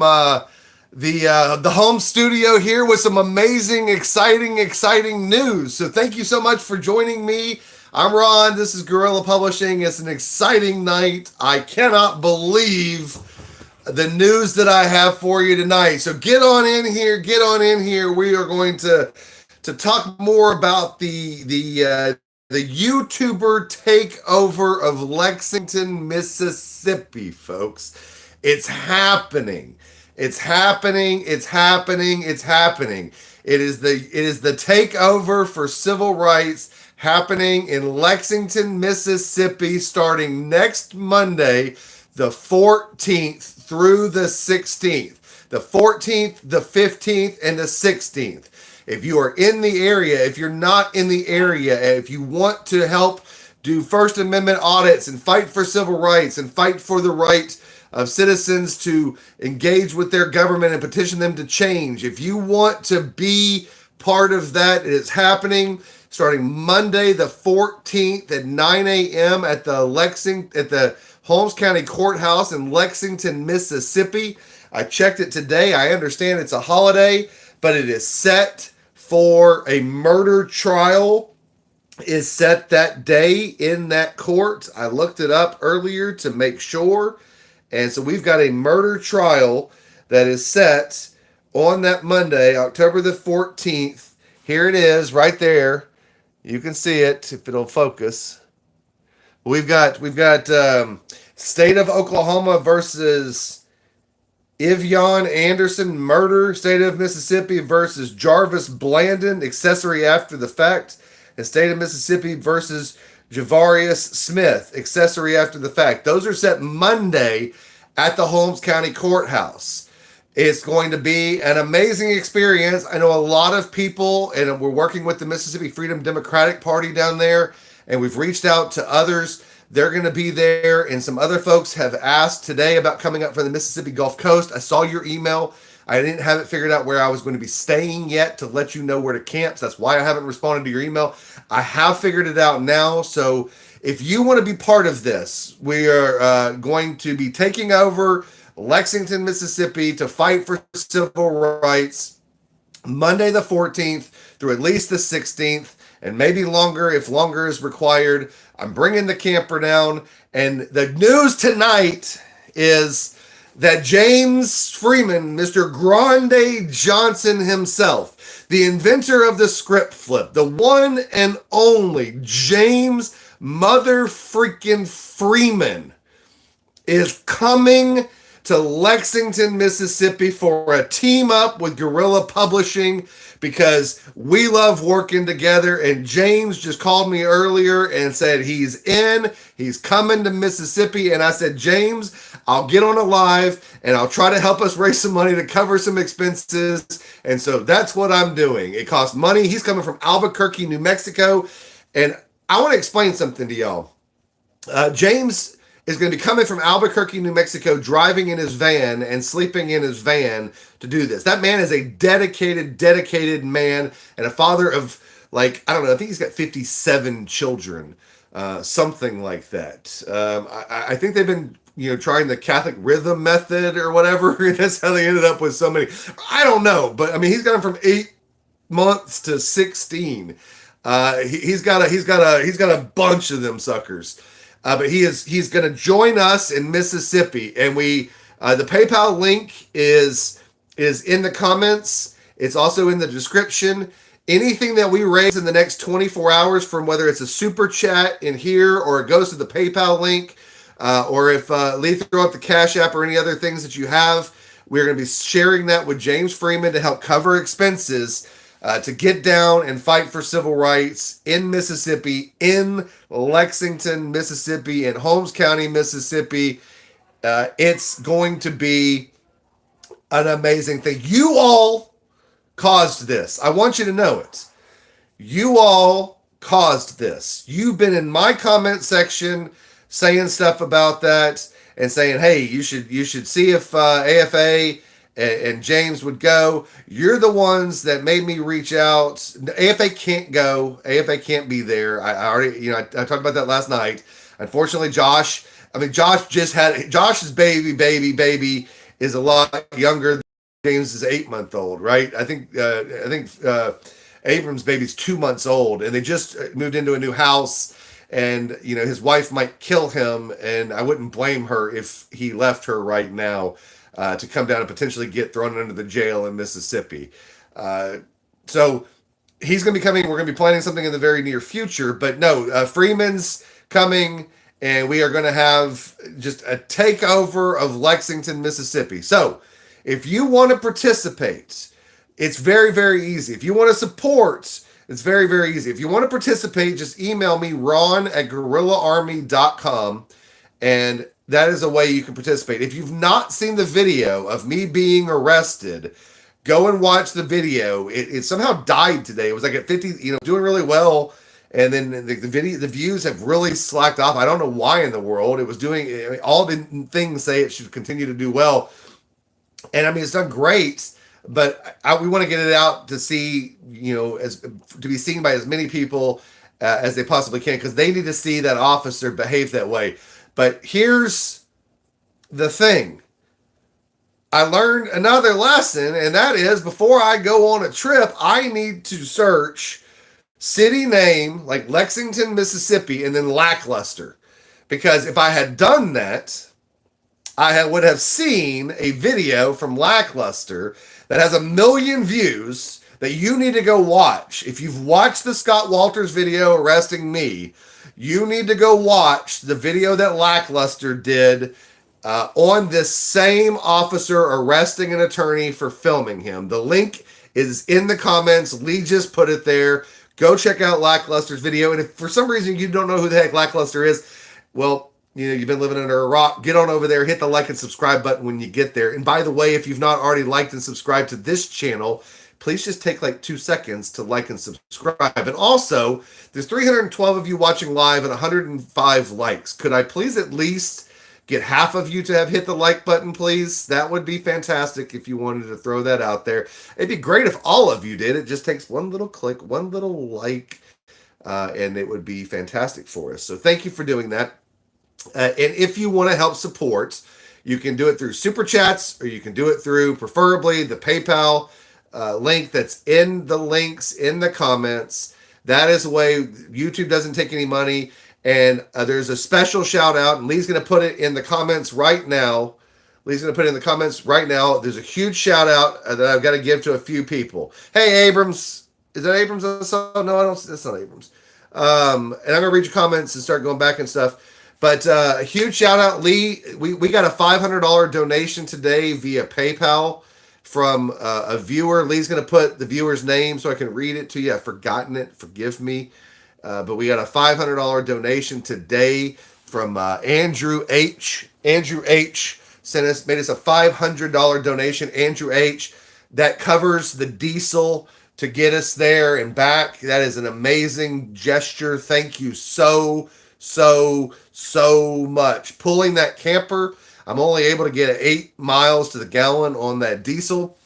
the home studio here with some amazing, exciting news. So thank you so much for joining me. I'm Ron. This is Gorilla Publishing. It's an exciting night. I cannot believe the news that I have for you tonight. So get on in here. Get on in here. We are going to talk more about the YouTuber takeover of Lexington, Mississippi, folks. It's happening. It's happening. It's happening. It's happening. It is the takeover for civil rights happening in Lexington, Mississippi, starting next Monday, the 14th through the 16th. The 14th, the 15th, and the 16th. If you are in the area, if you're not in the area, if you want to help do First Amendment audits and fight for civil rights and fight for the right of citizens to engage with their government and petition them to change, if you want to be part of that, it is happening starting Monday the 14th at 9 a.m. at the Holmes County Courthouse in Lexington, Mississippi. I checked it today. I understand it's a holiday, but it is set for a murder trial is set that day in that court. I looked it up earlier to make sure. And so we've got a murder trial that is set on that Monday, October the 14th. Here it is right there. You can see it if it'll focus. We've got State of Oklahoma versus Ivion Anderson murder, State of Mississippi versus Jarvis Blandon, accessory after the fact, and State of Mississippi versus Javarius Smith, accessory after the fact. Those are set Monday at the Holmes County Courthouse. It's going to be an amazing experience. I know a lot of people, and we're working with the Mississippi Freedom Democratic Party down there, and we've reached out to others. They're going to be there, and some other folks have asked today about coming up from the Mississippi Gulf Coast. I saw your email. I didn't have it figured out where I was going to be staying yet to let you know where to camp. So that's why I haven't responded to your email. I have figured it out now. So if you want to be part of this, we are going to be taking over Lexington, Mississippi to fight for civil rights Monday the 14th through at least the 16th, and maybe longer if longer is required. I'm bringing the camper down, and the news tonight is that James Freeman, Mr. Grande Johnson himself, the inventor of the script flip, the one and only James Mother freaking Freeman, is coming to Lexington, Mississippi for a team up with Gorilla Publishing, because we love working together. And James just called me earlier and said he's coming to Mississippi. And I said, James, I'll get on a live and I'll try to help us raise some money to cover some expenses. And so that's what I'm doing. It costs money. He's coming from Albuquerque, New Mexico. And I want to explain something to y'all. James is going to be coming from Albuquerque, New Mexico, driving in his van and sleeping in his van to do this. That man is a dedicated man and a father of, like, I don't know, I think he's got 57 children, something like that. I think they've been, trying the Catholic rhythm method or whatever. That's how they ended up with so many. I don't know, but I mean, he's gone from 8 months to 16. He's got a bunch of them suckers. But he's going to join us in Mississippi, and the PayPal link is in the comments. It's also in the description. Anything that we raise in the next 24 hours, from whether it's a super chat in here or it goes to the PayPal link, or if Lee throw up the Cash App or any other things that you have, we're going to be sharing that with James Freeman to help cover expenses to get down and fight for civil rights in Mississippi, in Lexington, Mississippi, in Holmes County, Mississippi. It's going to be an amazing thing. You all caused this. I want you to know it. You all caused this. You've been in my comment section saying stuff about that and saying, hey, you should see if AFA and James would go. You're the ones that made me reach out. AFA can't go. AFA can't be there. I already, I talked about that last night. Unfortunately, Josh just had Josh's baby, is a lot younger than James's 8 month old, right? I think Abram's baby's 2 months old, and they just moved into a new house. And his wife might kill him, and I wouldn't blame her if he left her right now to come down and potentially get thrown into the jail in Mississippi. So he's going to be coming. We're going to be planning something in the very near future. But no, Freeman's coming, and we are going to have just a takeover of Lexington, Mississippi. So if you want to participate, it's very, very easy. If you want to support, it's very, very easy. If you want to participate, just email me, ron@guerrillaarmy.com, and that is a way you can participate. If you've not seen the video of me being arrested, go and watch the video. It somehow died today. It was like at 50, doing really well. And then the views have really slacked off. I don't know why in the world. It was doing, all the things say it should continue to do well. And I mean, it's done great, but we want to get it out to see, to be seen by as many people as they possibly can, because they need to see that officer behave that way. But here's the thing. I learned another lesson, and that is, before I go on a trip, I need to search city name like Lexington, Mississippi, and then Lackluster. Because if I had done that, would have seen a video from Lackluster that has 1 million views that you need to go watch. If you've watched the Scott Walters video arresting me, you need to go watch the video that Lackluster did on this same officer arresting an attorney for filming him. The link is in the comments. Lee just put it there. Go check out Lackluster's video. And if for some reason you don't know who the heck Lackluster is, well, you've been living under a rock. Get on over there. Hit the like and subscribe button when you get there. And by the way, if you've not already liked and subscribed to this channel, please just take like 2 seconds to like and subscribe. And also, there's 312 of you watching live and 105 likes. Could I please at least get half of you to have hit the like button, please? That would be fantastic if you wanted to throw that out there. It'd be great if all of you did. It just takes one little click, one little like, and it would be fantastic for us. So thank you for doing that. And if you want to help support, you can do it through Super Chats, or you can do it through, preferably, the PayPal link that's in the links in the comments. That is a way. YouTube doesn't take any money. And there's a special shout out, and Lee's going to put it in the comments right now. There's a huge shout out that I've got to give to a few people. Hey, Abrams. Is that Abrams? No, I don't. That's not Abrams. And I'm going to read your comments and start going back and stuff. But a huge shout out, Lee. We got a $500 donation today via PayPal from a viewer. Lee's going to put the viewer's name so I can read it to you. I've forgotten it. Forgive me. But we got a $500 donation today from Andrew H. Andrew H. made us a $500 donation. Andrew H. That covers the diesel to get us there and back. That is an amazing gesture. Thank you so much. Pulling that camper, I'm only able to get 8 miles to the gallon on that diesel,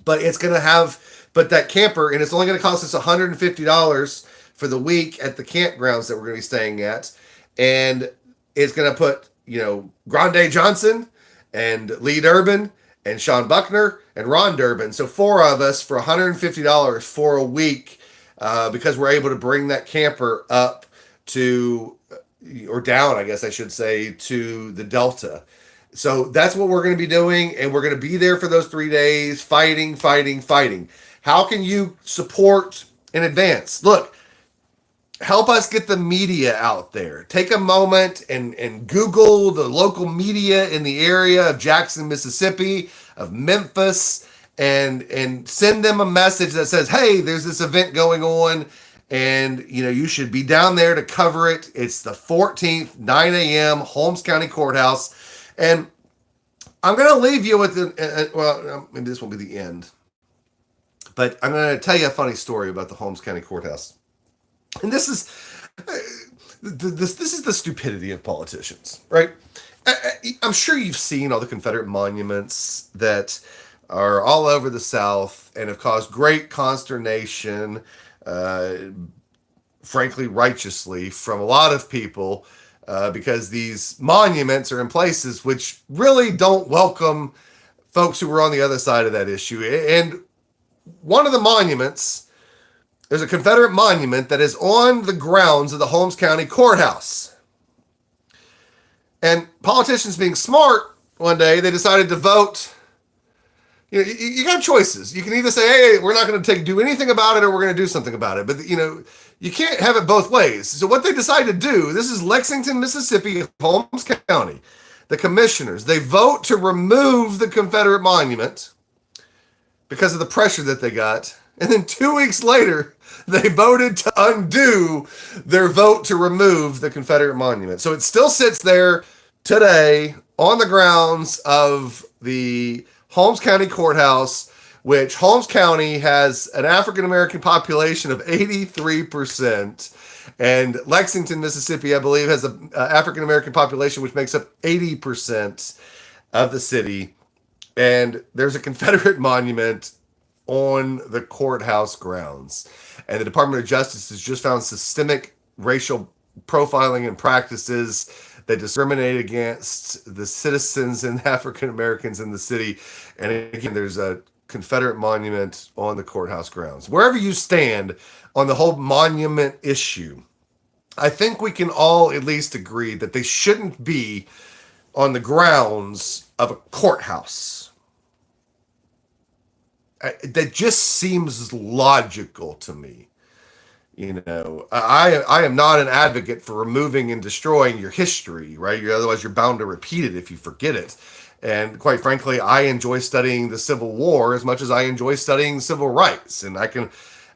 but that camper, and it's only going to cost us $150 for the week at the campgrounds that we're going to be staying at. And it's going to put, Grande Johnson and Lee Durbin and Sean Buckner and Ron Durbin. So 4 of us for $150 for a week, because we're able to bring that camper up to, or down, I guess I should say, to the Delta. So that's what we're going to be doing. And we're going to be there for those 3 days, fighting. How can you support in advance? Look, help us get the media out there. Take a moment and Google the local media in the area of Jackson, Mississippi, of Memphis, and send them a message that says, hey, there's this event going on, and you should be down there to cover it. It's the 14th, 9 a.m., Holmes County Courthouse. And I'm going to leave you with maybe this won't be the end, but I'm going to tell you a funny story about the Holmes County Courthouse. And this is the stupidity of politicians, right? I'm sure you've seen all the Confederate monuments that are all over the South and have caused great consternation, frankly, righteously, from a lot of people, because these monuments are in places which really don't welcome folks who were on the other side of that issue. And one of the monuments, there's a Confederate monument that is on the grounds of the Holmes County Courthouse. And politicians being smart, one day they decided to vote. You got choices. You can either say, hey, we're not going to do anything about it, or we're going to do something about it. But, you can't have it both ways. So what they decided to do, this is Lexington, Mississippi, Holmes County. The commissioners, they vote to remove the Confederate monument because of the pressure that they got. And then 2 weeks later, they voted to undo their vote to remove the Confederate monument. So it still sits there today on the grounds of the Holmes County Courthouse, which Holmes County has an African-American population of 83%. And Lexington, Mississippi, I believe, has an African-American population which makes up 80% of the city. And there's a Confederate monument on the courthouse grounds. And the Department of Justice has just found systemic racial profiling and practices that discriminate against the citizens and African Americans in the city. And again, there's a Confederate monument on the courthouse grounds. Wherever you stand on the whole monument issue, I think we can all at least agree that they shouldn't be on the grounds of a courthouse. That just seems logical to me. I am not an advocate for removing and destroying your history, right? Otherwise, you're bound to repeat it if you forget it. And quite frankly, I enjoy studying the Civil War as much as I enjoy studying civil rights. And I can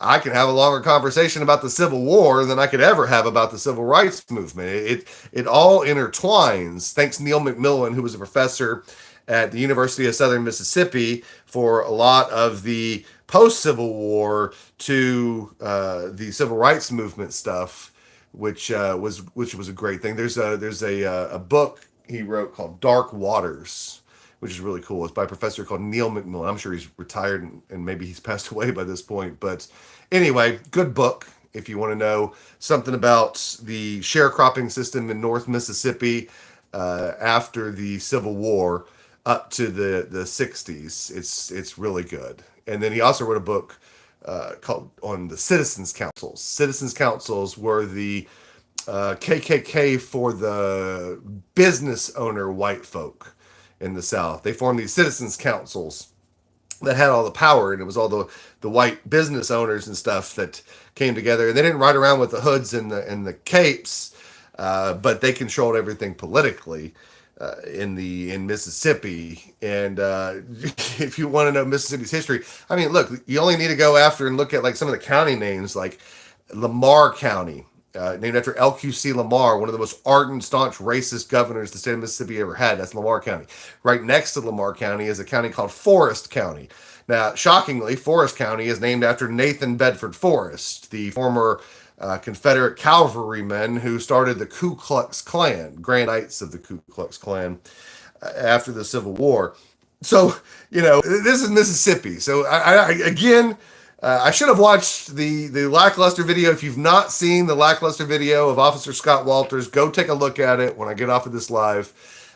have a longer conversation about the Civil War than I could ever have about the Civil Rights Movement. It all intertwines. Thanks Neil McMillan, who was a professor at the University of Southern Mississippi for a lot of the post-Civil War to the Civil Rights Movement stuff, which was a great thing. There's a book he wrote called Dark Waters, which is really cool. It's by a professor called Neil McMillan. I'm sure he's retired and maybe he's passed away by this point. But anyway, good book if you want to know something about the sharecropping system in North Mississippi after the Civil War up to the 60s. It's really good. And then he also wrote a book called on the Citizens Councils. Citizens Councils were the KKK for the business owner white folk in the South. They formed these citizens councils that had all the power, and it was all the white business owners and stuff that came together. And they didn't ride around with the hoods and the capes, but they controlled everything politically in Mississippi. And if you want to know Mississippi's history, I mean, look, you only need to go after and look at like some of the county names, like Lamar County. Named after LQC Lamar, one of the most ardent, staunch, racist governors the state of Mississippi ever had. That's Lamar County. Right next to Lamar County is a county called Forrest County. Now, shockingly, Forrest County is named after Nathan Bedford Forrest, the former Confederate cavalryman who started the Ku Klux Klan, Grand Knights of the Ku Klux Klan, after the Civil War. So, this is Mississippi. So, I should have watched the Lackluster video. If you've not seen the Lackluster video of Officer Scott Walters, go take a look at it when I get off of this live.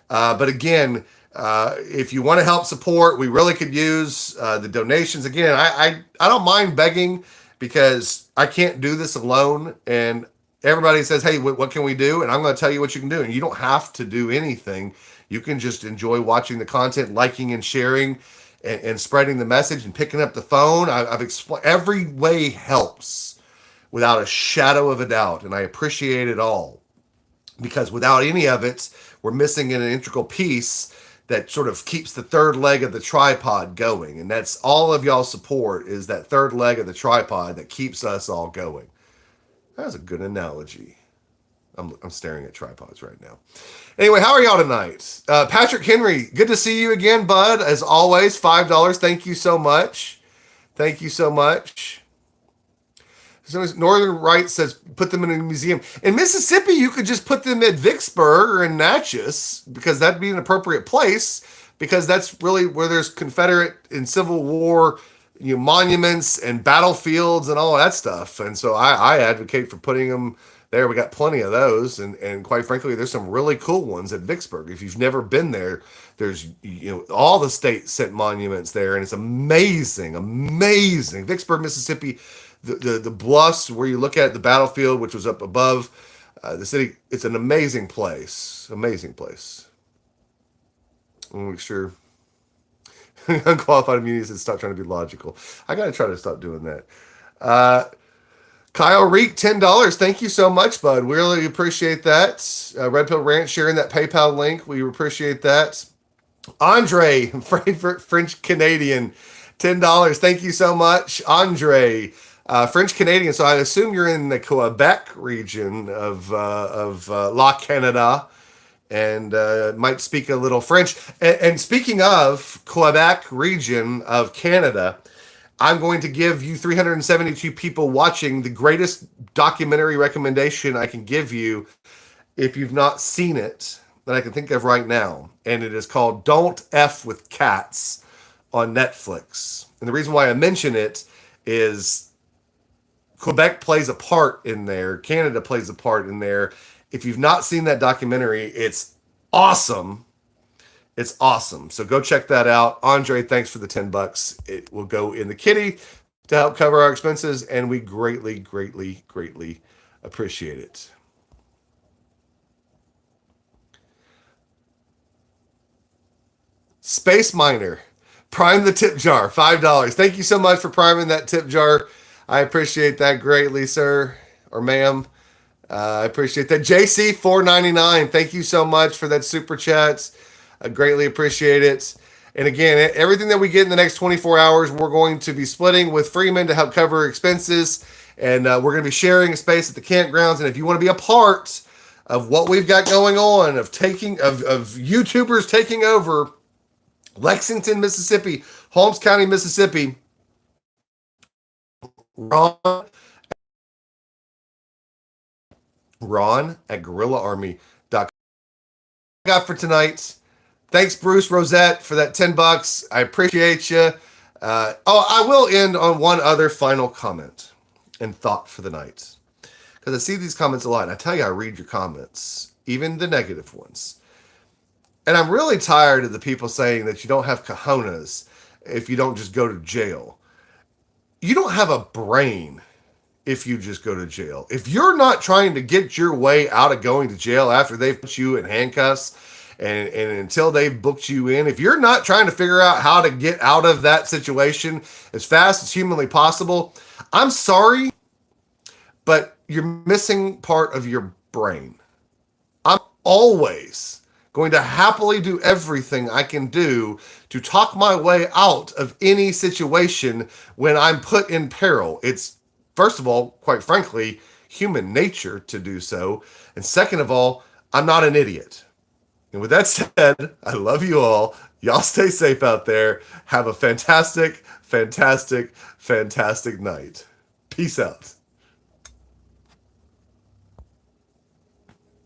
But again, if you want to help support, we really could use the donations. Again, I don't mind begging because I can't do this alone. And everybody says, hey, what can we do? And I'm going to tell you what you can do. And you don't have to do anything. You can just enjoy watching the content, liking and sharing, and spreading the message and picking up the phone. I've explained every way helps without a shadow of a doubt. And I appreciate it all, because without any of it, we're missing an integral piece that sort of keeps the third leg of the tripod going. And that's all of y'all's support, is that third leg of the tripod that keeps us all going. That's a good analogy. I'm staring at tripods right now. Anyway, how are y'all tonight? Patrick Henry, good to see you again, bud. As always, $5. Thank you so much. Thank you so much. So Northern Right says put them in a museum. In Mississippi, you could just put them at Vicksburg or in Natchez, because that'd be an appropriate place, because that's really where there's Confederate and Civil War monuments and battlefields and all that stuff. And so I advocate for putting them there. We got plenty of those, and quite frankly, there's some really cool ones at Vicksburg. If you've never been there, there's all the state sent monuments there, and it's amazing, amazing. Vicksburg, Mississippi, the bluffs where you look at the battlefield, which was up above the city. It's an amazing place, amazing place. I'll make sure. Unqualified immunity says stop trying to be logical. I got to try to stop doing that. Uh, Kyle Reek, $10. Thank you so much, bud. We really appreciate that. Red Pill Ranch sharing that PayPal link. We appreciate that. Andre, French Canadian, $10. Thank you so much, Andre. French Canadian. So I assume you're in the Quebec region of La Canada, and might speak a little French. And speaking of Quebec region of Canada, I'm going to give you 372 people watching the greatest documentary recommendation I can give you if you've not seen it that I can think of right now. And it is called Don't F with Cats on Netflix. And the reason why I mention it is Quebec plays a part in there. Canada plays a part in there. If you've not seen that documentary, it's awesome. It's awesome. So go check that out. Andre, thanks for the $10. It will go in the kitty to help cover our expenses, and we greatly, greatly, greatly appreciate it. Space Miner, prime the tip jar, $5. Thank you so much for priming that tip jar. I appreciate that greatly, sir or ma'am. I appreciate that. JC, $4.99. Thank you so much for that super chat. I greatly appreciate it. And again, everything that we get in the next 24 hours, we're going to be splitting with Freeman to help cover expenses. And we're going to be sharing a space at the campgrounds. And if you want to be a part of what we've got going on, of YouTubers taking over Lexington, Mississippi, Holmes County, Mississippi, Ron at GorillaArmy.com. Got for tonight. Thanks, Bruce Rosette, for that $10. I appreciate you. I will end on one other final comment and thought for the night, because I see these comments a lot, and I tell you, I read your comments, even the negative ones. And I'm really tired of the people saying that you don't have cojones if you don't just go to jail. You don't have a brain if you just go to jail. If you're not trying to get your way out of going to jail after they've put you in handcuffs and until they've booked you in, if you're not trying to figure out how to get out of that situation as fast as humanly possible, I'm sorry, but you're missing part of your brain. I'm always going to happily do everything I can do to talk my way out of any situation when I'm put in peril. It's, first of all, quite frankly, human nature to do so. And second of all, I'm not an idiot. And with that said, I love you all. Y'all stay safe out there. Have a fantastic, fantastic, fantastic night. Peace out.